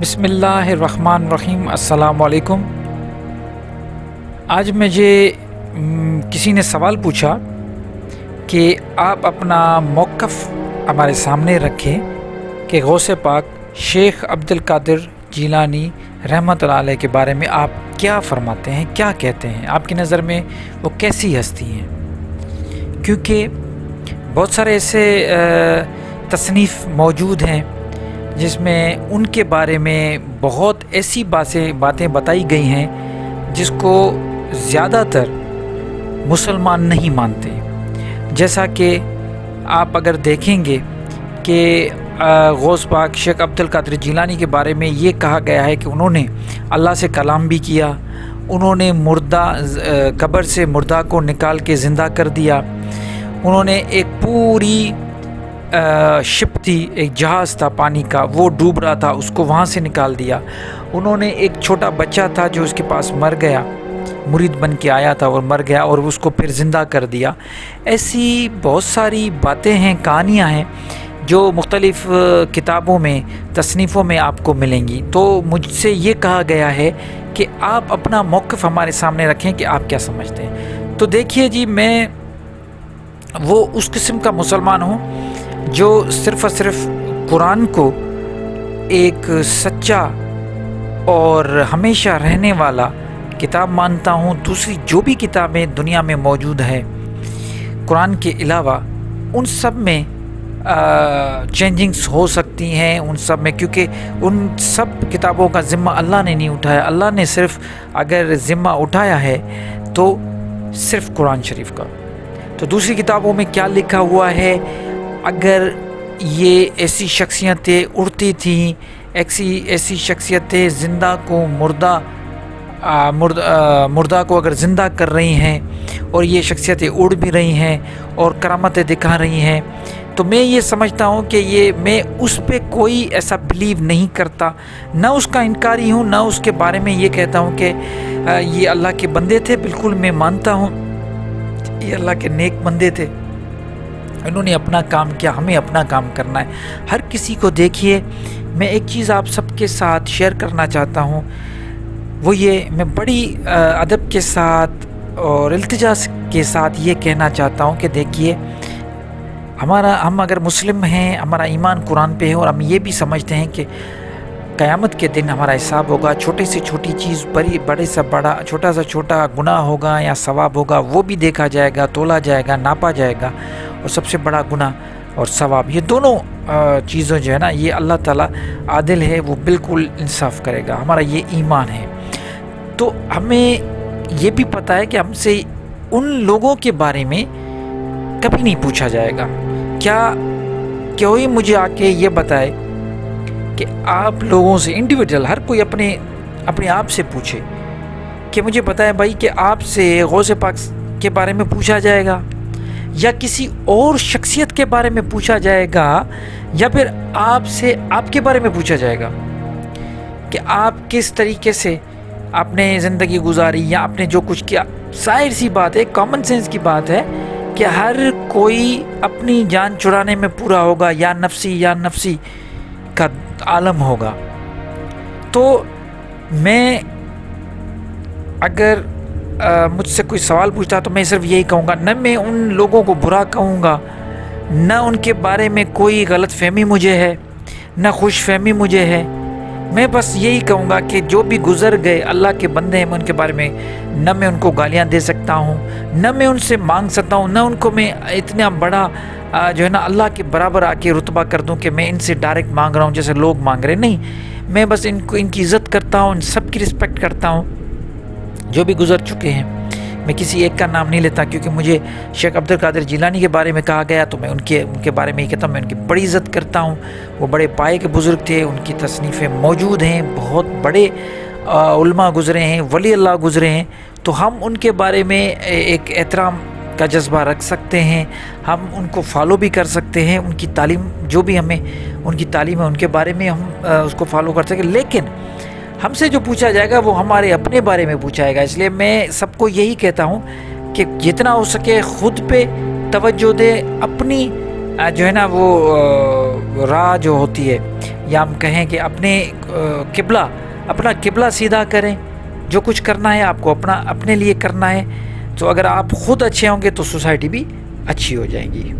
بسم اللہ الرحمن الرحیم۔ السلام علیکم۔ آج مجھے کسی نے سوال پوچھا کہ آپ اپنا موقف ہمارے سامنے رکھیں کہ غوث پاک شیخ عبد القادر جیلانی رحمۃ اللہ علیہ کے بارے میں آپ کیا فرماتے ہیں، کیا کہتے ہیں، آپ کی نظر میں وہ کیسی ہستی ہیں؟ کیونکہ بہت سارے ایسے تصنیف موجود ہیں جس میں ان کے بارے میں بہت ایسی باتیں بتائی گئی ہیں جس کو زیادہ تر مسلمان نہیں مانتے۔ جیسا کہ آپ اگر دیکھیں گے کہ غوث پاک شیخ عبد القادر جیلانی کے بارے میں یہ کہا گیا ہے کہ انہوں نے اللہ سے کلام بھی کیا، انہوں نے قبر سے مردہ کو نکال کے زندہ کر دیا، انہوں نے ایک پوری شپ تھی، ایک جہاز تھا پانی کا، وہ ڈوب رہا تھا، اس کو وہاں سے نکال دیا، انہوں نے ایک چھوٹا بچہ تھا جو اس کے پاس مر گیا، مرید بن کے آیا تھا اور مر گیا، اور اس کو پھر زندہ کر دیا۔ ایسی بہت ساری باتیں ہیں، کہانیاں ہیں جو مختلف کتابوں میں، تصنیفوں میں آپ کو ملیں گی۔ تو مجھ سے یہ کہا گیا ہے کہ آپ اپنا موقف ہمارے سامنے رکھیں کہ آپ کیا سمجھتے ہیں۔ تو دیکھیے جی، میں وہ اس قسم کا مسلمان ہوں جو صرف اور صرف قرآن کو ایک سچا اور ہمیشہ رہنے والا کتاب مانتا ہوں۔ دوسری جو بھی کتابیں دنیا میں موجود ہے قرآن کے علاوہ، ان سب میں چینجنگز ہو سکتی ہیں، ان سب میں، کیونکہ ان سب کتابوں کا ذمہ اللہ نے نہیں اٹھایا۔ اللہ نے صرف اگر ذمہ اٹھایا ہے تو صرف قرآن شریف کا۔ تو دوسری کتابوں میں کیا لکھا ہوا ہے، اگر یہ ایسی شخصیتیں اڑتی تھیں، ایسی شخصیتیں زندہ کو مردہ کو اگر زندہ کر رہی ہیں، اور یہ شخصیتیں اڑ بھی رہی ہیں اور کرامتیں دکھا رہی ہیں، تو میں یہ سمجھتا ہوں کہ میں اس پہ کوئی ایسا بلیو نہیں کرتا، نہ اس کا انکاری ہوں، نہ اس کے بارے میں یہ کہتا ہوں کہ یہ اللہ کے بندے تھے۔ بالکل میں مانتا ہوں یہ اللہ کے نیک بندے تھے، انہوں نے اپنا کام کیا، ہمیں اپنا کام کرنا ہے۔ ہر کسی کو دیکھیے، میں ایک چیز آپ سب کے ساتھ شیئر کرنا چاہتا ہوں، وہ یہ، میں بڑی ادب کے ساتھ اور التجا کے ساتھ یہ کہنا چاہتا ہوں کہ دیکھیے، ہم اگر مسلم ہیں، ہمارا ایمان قرآن پہ ہے، اور ہم یہ بھی سمجھتے ہیں کہ قیامت کے دن ہمارا حساب ہوگا، چھوٹے سے چھوٹی چیز، بڑے سے بڑا، چھوٹا سے چھوٹا گناہ ہوگا یا ثواب ہوگا، وہ بھی دیکھا جائے گا، تولا جائے گا، ناپا جائے گا، اور سب سے بڑا گناہ اور ثواب، یہ دونوں چیزیں جو ہے نا، یہ اللہ تعالیٰ عادل ہے، وہ بالکل انصاف کرے گا، ہمارا یہ ایمان ہے۔ تو ہمیں یہ بھی پتہ ہے کہ ہم سے ان لوگوں کے بارے میں کبھی نہیں پوچھا جائے گا۔ کیا کوئی مجھے آ کے یہ بتائے کہ آپ لوگوں سے انڈیویجول، ہر کوئی اپنے آپ سے پوچھے کہ مجھے بتائے بھائی کہ آپ سے غوث پاک کے بارے میں پوچھا جائے گا، یا کسی اور شخصیت کے بارے میں پوچھا جائے گا، یا پھر آپ سے آپ کے بارے میں پوچھا جائے گا کہ آپ کس طریقے سے آپ نے زندگی گزاری، یا آپ نے جو کچھ کیا۔ ظاہر سی بات ہے، کامن سینس کی بات ہے کہ ہر کوئی اپنی جان چھڑانے میں پورا ہوگا، یا نفسی کا عالم ہوگا۔ تو میں اگر مجھ سے کوئی سوال پوچھتا تو میں صرف یہی کہوں گا، نہ میں ان لوگوں کو برا کہوں گا، نہ ان کے بارے میں کوئی غلط فہمی مجھے ہے، نہ خوش فہمی مجھے ہے۔ میں بس یہی کہوں گا کہ جو بھی گزر گئے اللہ کے بندے ہیں، میں ان کے بارے میں نہ میں ان کو گالیاں دے سکتا ہوں، نہ میں ان سے مانگ سکتا ہوں، نہ ان کو میں اتنا بڑا جو ہے نا اللہ کے برابر آ کے رتبہ کر دوں کہ میں ان سے ڈائریکٹ مانگ رہا ہوں جیسے لوگ مانگ رہے۔ نہیں، میں بس ان کی عزت کرتا ہوں، ان سب کی رسپیکٹ کرتا ہوں جو بھی گزر چکے ہیں۔ میں کسی ایک کا نام نہیں لیتا، کیونکہ مجھے شیخ عبد القادر جیلانی کے بارے میں کہا گیا تو میں ان کے بارے میں یہ کہتا ہوں، میں ان کی بڑی عزت کرتا ہوں۔ وہ بڑے پائے کے بزرگ تھے، ان کی تصنیفیں موجود ہیں، بہت بڑے علماء گزرے ہیں، ولی اللہ گزرے ہیں، تو ہم ان کے بارے میں ایک احترام کا جذبہ رکھ سکتے ہیں، ہم ان کو فالو بھی کر سکتے ہیں، ان کی تعلیم جو بھی ہمیں ان کی تعلیم ہے ان کے بارے میں ہم اس کو فالو کر سکیں، لیکن ہم سے جو پوچھا جائے گا وہ ہمارے اپنے بارے میں پوچھا جائے گا۔ اس لیے میں سب کو یہی کہتا ہوں کہ جتنا ہو سکے خود پہ توجہ دے، اپنی جو ہے نا وہ راہ جو ہوتی ہے یا ہم کہیں کہ اپنا قبلہ سیدھا کریں. جو کچھ کرنا ہے آپ کو اپنے لیے کرنا ہے. تو اگر آپ خود اچھے ہوں گے تو سوسائٹی بھی اچھی ہو جائے گی.